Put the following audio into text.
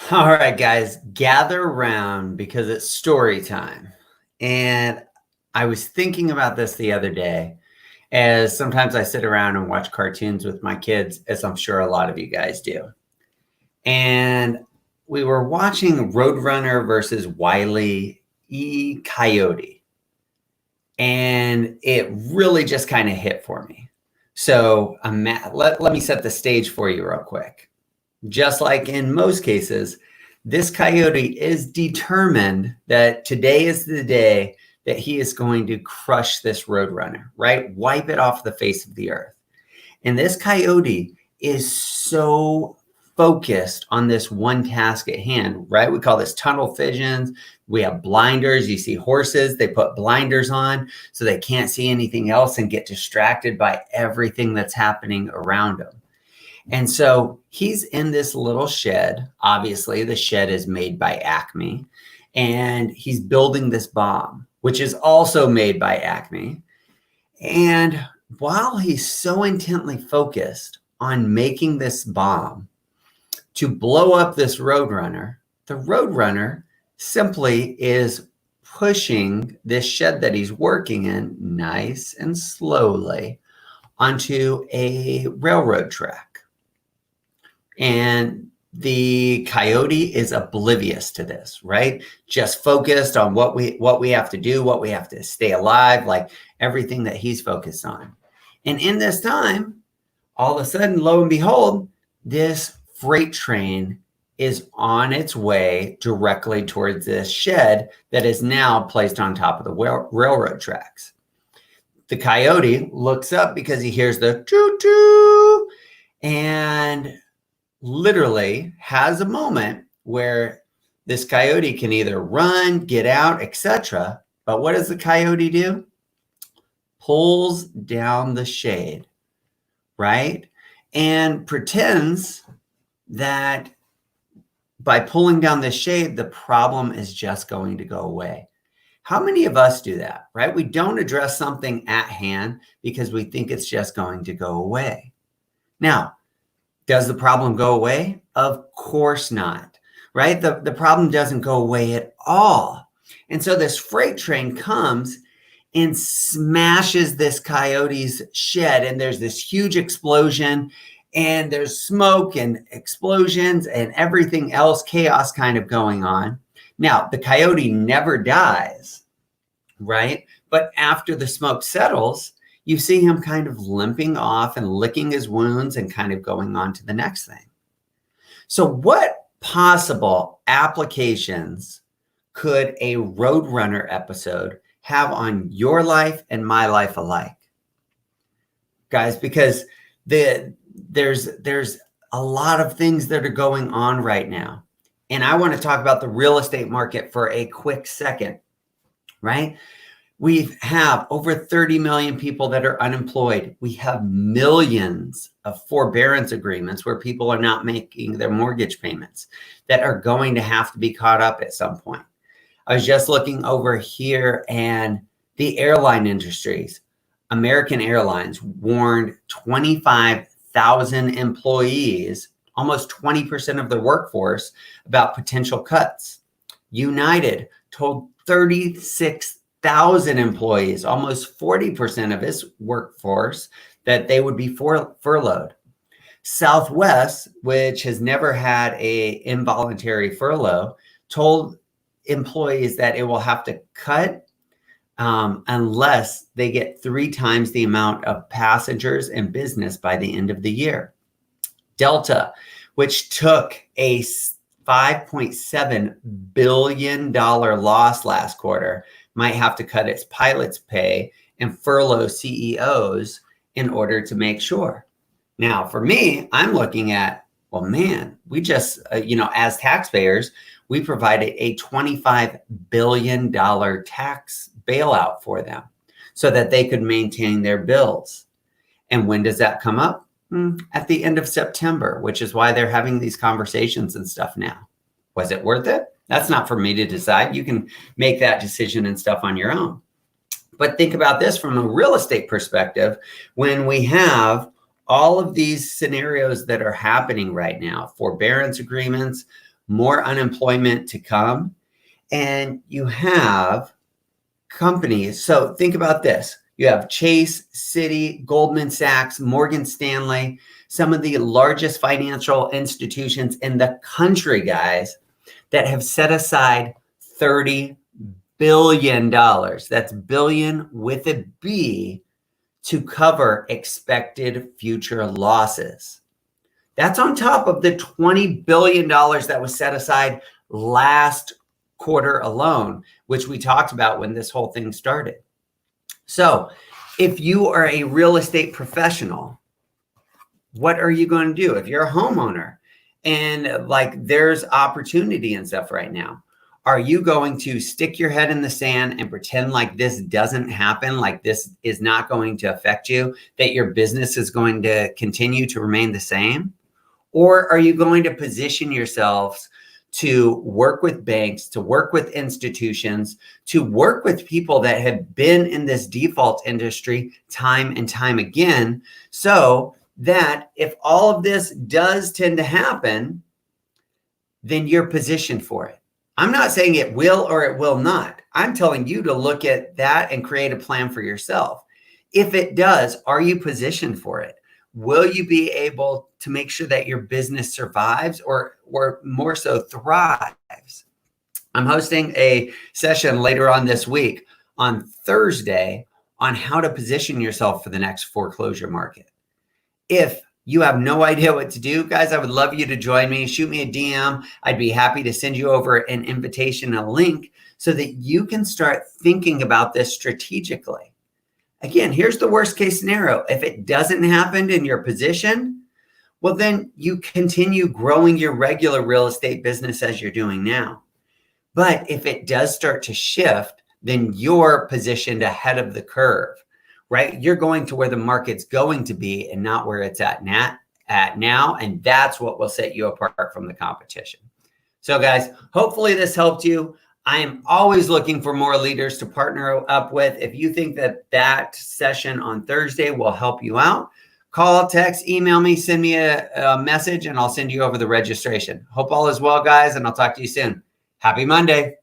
All right, guys, gather around because it's story time. And I was thinking about this the other day, as sometimes I sit around and watch cartoons with my kids, as I'm sure a lot of you guys do. And we were watching Roadrunner versus Wile E. Coyote. And it really just kind of hit for me. So let me set the stage for you real quick. Just like in most cases, this coyote is determined that today is the day that he is going to crush this roadrunner, right? Wipe it off the face of the earth. And this coyote is so focused on this one task at hand, right? We call this tunnel vision. We have blinders. You see horses, they put blinders on so they can't see anything else and get distracted by everything that's happening around them. And so he's in this little shed. Obviously, the shed is made by Acme, and he's building this bomb, which is also made by Acme. And while he's so intently focused on making this bomb to blow up this Roadrunner, the Roadrunner simply is pushing this shed that he's working in nice and slowly onto a railroad track. And the coyote is oblivious to this, right? Just focused on what we have to do, what we have to stay alive, like everything that he's focused on. And in this time, all of a sudden, lo and behold, this freight train is on its way directly towards this shed that is now placed on top of the railroad tracks. The coyote looks up because he hears the choo-choo and literally has a moment where this coyote can either run, get out, etc. But what does the coyote do? Pulls down the shade, right? And pretends that by pulling down the shade, the problem is just going to go away. How many of us do that, right? We don't address something at hand because we think it's just going to go away. Now, does the problem go away? Of course not, right? The problem doesn't go away at all. And so this freight train comes and smashes this coyote's shed, and there's this huge explosion, and there's smoke and explosions and everything else, chaos kind of going on. Now, the coyote never dies, right? But after the smoke settles, you see him kind of limping off and licking his wounds and kind of going on to the next thing. So what possible applications could a Roadrunner episode have on your life and my life alike? Guys, because there's a lot of things that are going on right now. And I want to talk about the real estate market for a quick second, right? We have over 30 million people that are unemployed. We have millions of forbearance agreements where people are not making their mortgage payments that are going to have to be caught up at some point. I was just looking over here, and the airline industries, American Airlines warned 25,000 employees, almost 20% of the workforce, about potential cuts. United told 36,000 employees, almost 40% of its workforce, that they would be furloughed. Southwest, which has never had a involuntary furlough, told employees that it will have to cut unless they get 3 times the amount of passengers and business by the end of the year. Delta, which took a $5.7 billion loss last quarter, might have to cut its pilots' pay and furlough CEOs in order to make sure. Now, for me, I'm looking at, well, man, we just, as taxpayers, we provided a $25 billion tax bailout for them so that they could maintain their bills. And when does that come up? At the end of September, which is why they're having these conversations and stuff now. Was it worth it? That's not for me to decide. You can make that decision and stuff on your own. But think about this from a real estate perspective. When we have all of these scenarios that are happening right now, forbearance agreements, more unemployment to come, and you have companies. So think about this. You have Chase, Citi, Goldman Sachs, Morgan Stanley, some of the largest financial institutions in the country, guys, that have set aside $30 billion. That's billion with a B, to cover expected future losses. That's on top of the $20 billion that was set aside last quarter alone, which we talked about when this whole thing started. So if you are a real estate professional, what are you going to do? If you're a homeowner and like there's opportunity and stuff right now, are you going to stick your head in the sand and pretend like this doesn't happen, like this is not going to affect you, that your business is going to continue to remain the same? Or are you going to position yourselves to work with banks, to work with institutions, to work with people that have been in this default industry time and time again, so that if all of this does tend to happen, then you're positioned for it? I'm not saying it will or it will not. I'm telling you to look at that and create a plan for yourself. If it does, are you positioned for it? Will you be able to make sure that your business survives or more so thrives? I'm hosting a session later on this week on Thursday on how to position yourself for the next foreclosure market. If you have no idea what to do, guys, I would love you to join me. Shoot me a DM. I'd be happy to send you over an invitation, a link, so that you can start thinking about this strategically. Again, here's the worst case scenario. If it doesn't happen in your position, well, then you continue growing your regular real estate business as you're doing now. But if it does start to shift, then you're positioned ahead of the curve, right? You're going to where the market's going to be and not where it's at now. And that's what will set you apart from the competition. So guys, hopefully this helped you. I am always looking for more leaders to partner up with. If you think that that session on Thursday will help you out, call, text, email me, send me a message, and I'll send you over the registration. Hope all is well, guys, and I'll talk to you soon. Happy Monday.